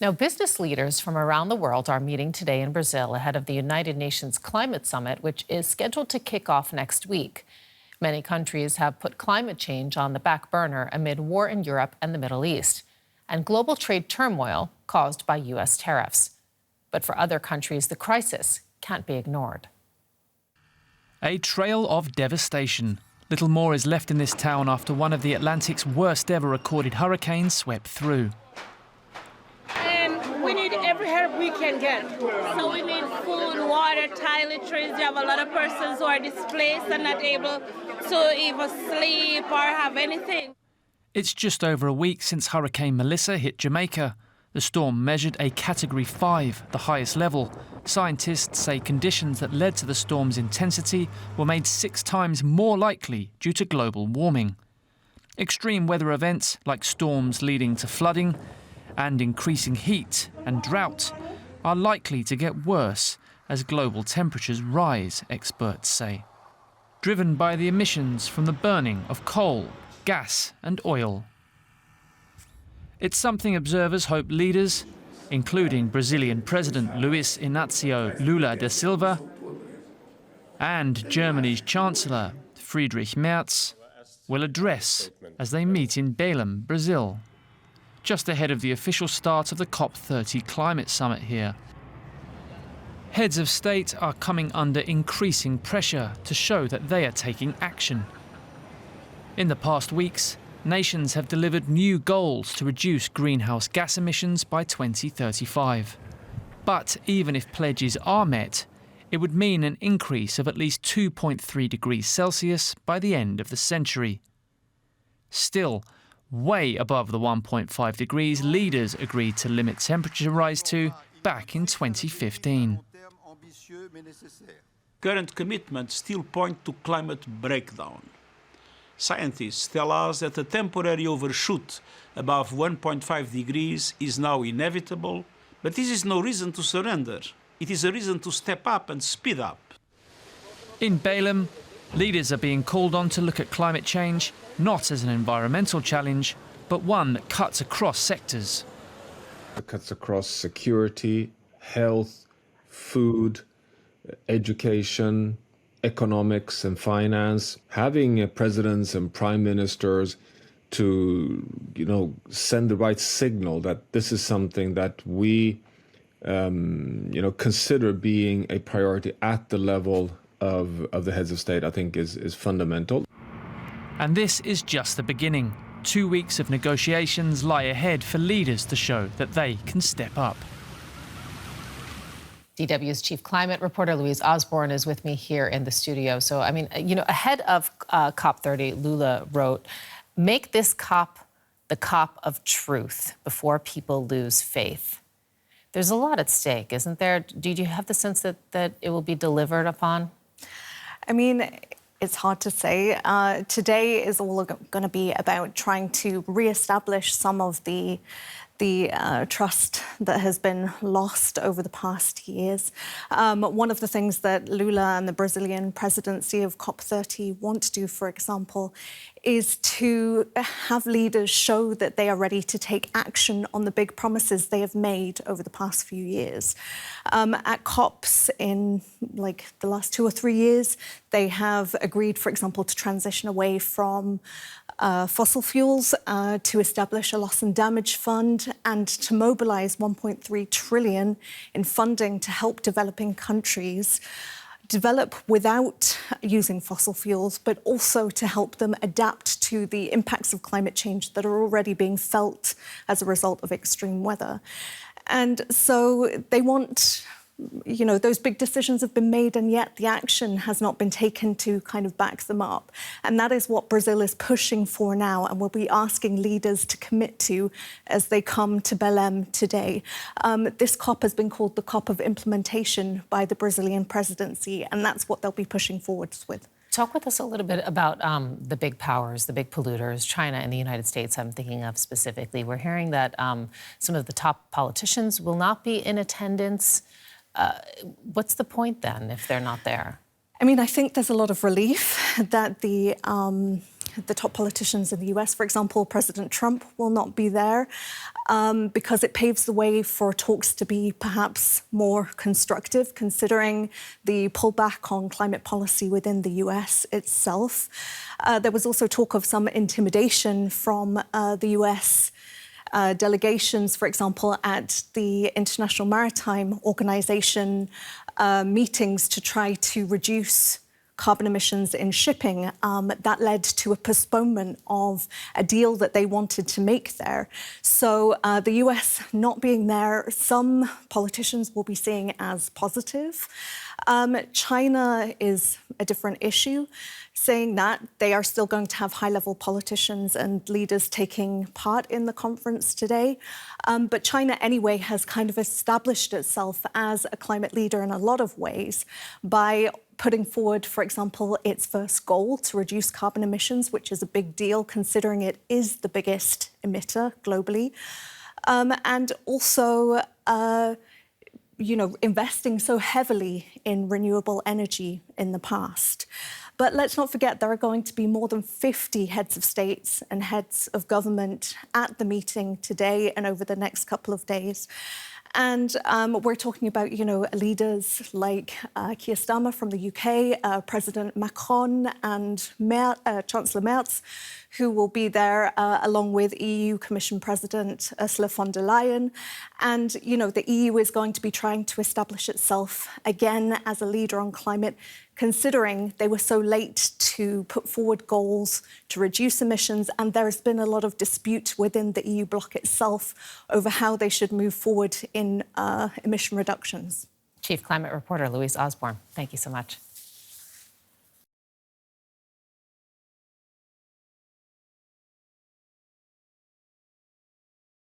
Now, business leaders from around the world are meeting today in Brazil ahead of the United Nations Climate Summit, which is scheduled to kick off next week. Many countries have put climate change on the back burner amid war in Europe and the Middle East, and global trade turmoil caused by U.S. tariffs. But for other countries, the crisis can't be ignored. A trail of devastation. Little more is left in this town after one of the Atlantic's worst ever recorded hurricanes swept through. We need every help we can get. So we need food, water, toiletries. You have a lot of persons who are displaced and not able to even sleep or have anything. It's just over a week since Hurricane Melissa hit Jamaica. The storm measured a Category 5, the highest level. Scientists say conditions that led to the storm's intensity were made 6 times more likely due to global warming. Extreme weather events like storms leading to flooding and increasing heat and drought are likely to get worse as global temperatures rise, experts say. Driven by the emissions from the burning of coal, gas and oil. It's something observers hope leaders, including Brazilian President Luiz Inácio Lula da Silva and Germany's Chancellor Friedrich Merz, will address as they meet in Belém, Brazil, just ahead of the official start of the COP30 climate summit here. Heads of state are coming under increasing pressure to show that they are taking action. In the past weeks, nations have delivered new goals to reduce greenhouse gas emissions by 2035. But even if pledges are met, it would mean an increase of at least 2.3 degrees Celsius by the end of the century. Still, way above the 1.5 degrees leaders agreed to limit temperature rise to back in 2015. Current commitments still point to climate breakdown. Scientists tell us that a temporary overshoot above 1.5 degrees is now inevitable, but this is no reason to surrender. It is a reason to step up and speed up. In Belém, leaders are being called on to look at climate change not as an environmental challenge, but one that cuts across sectors. It cuts across security, health, food, education, economics and finance. Having presidents and prime ministers to, send the right signal that this is something that we, consider being a priority at the level of the heads of state, I think is fundamental. And this is just the beginning. 2 weeks of negotiations lie ahead for leaders to show that they can step up. DW's chief climate reporter Louise Osborne is with me here in the studio. So, ahead of COP30, Lula wrote, "Make this COP the COP of truth before people lose faith." There's a lot at stake, isn't there? Do you have the sense that it will be delivered upon? It's hard to say. Today is all going to be about trying to reestablish some of the trust that has been lost over the past years. One of the things that Lula and the Brazilian presidency of COP30 want to do, for example, is to have leaders show that they are ready to take action on the big promises they have made over the past few years. At COPs in the last 2 or 3 years, they have agreed, for example, to transition away from fossil fuels, to establish a loss and damage fund and to mobilise 1.3 trillion in funding to help developing countries develop without using fossil fuels, but also to help them adapt to the impacts of climate change that are already being felt as a result of extreme weather. And so they want, those big decisions have been made and yet the action has not been taken to kind of back them up. And that is what Brazil is pushing for now and will be asking leaders to commit to as they come to Belém today. This COP has been called the COP of implementation by the Brazilian presidency, and that's what they'll be pushing forwards with. Talk with us a little bit about the big powers, the big polluters, China and the United States I'm thinking of specifically. We're hearing that some of the top politicians will not be in attendance. What's the point then if they're not there? I think there's a lot of relief that the the top politicians in the US, for example, President Trump will not be there because it paves the way for talks to be perhaps more constructive, considering the pullback on climate policy within the US itself. There was also talk of some intimidation from the US delegations, for example, at the International Maritime Organization meetings to try to reduce carbon emissions in shipping. That led to a postponement of a deal that they wanted to make there. So the US not being there, some politicians will be seeing as positive. China is a different issue, saying that they are still going to have high-level politicians and leaders taking part in the conference today. But China, anyway, has kind of established itself as a climate leader in a lot of ways by putting forward, for example, its first goal to reduce carbon emissions, which is a big deal considering it is the biggest emitter globally. And also, investing so heavily in renewable energy in the past. But let's not forget there are going to be more than 50 heads of states and heads of government at the meeting today and over the next couple of days. And we're talking about, leaders like Keir Starmer from the UK, President Macron and Chancellor Merkel, who will be there along with EU Commission President Ursula von der Leyen. And, the EU is going to be trying to establish itself again as a leader on climate, considering they were so late to put forward goals to reduce emissions. And there has been a lot of dispute within the EU bloc itself over how they should move forward in emission reductions. Chief Climate Reporter Louise Osborne, thank you so much.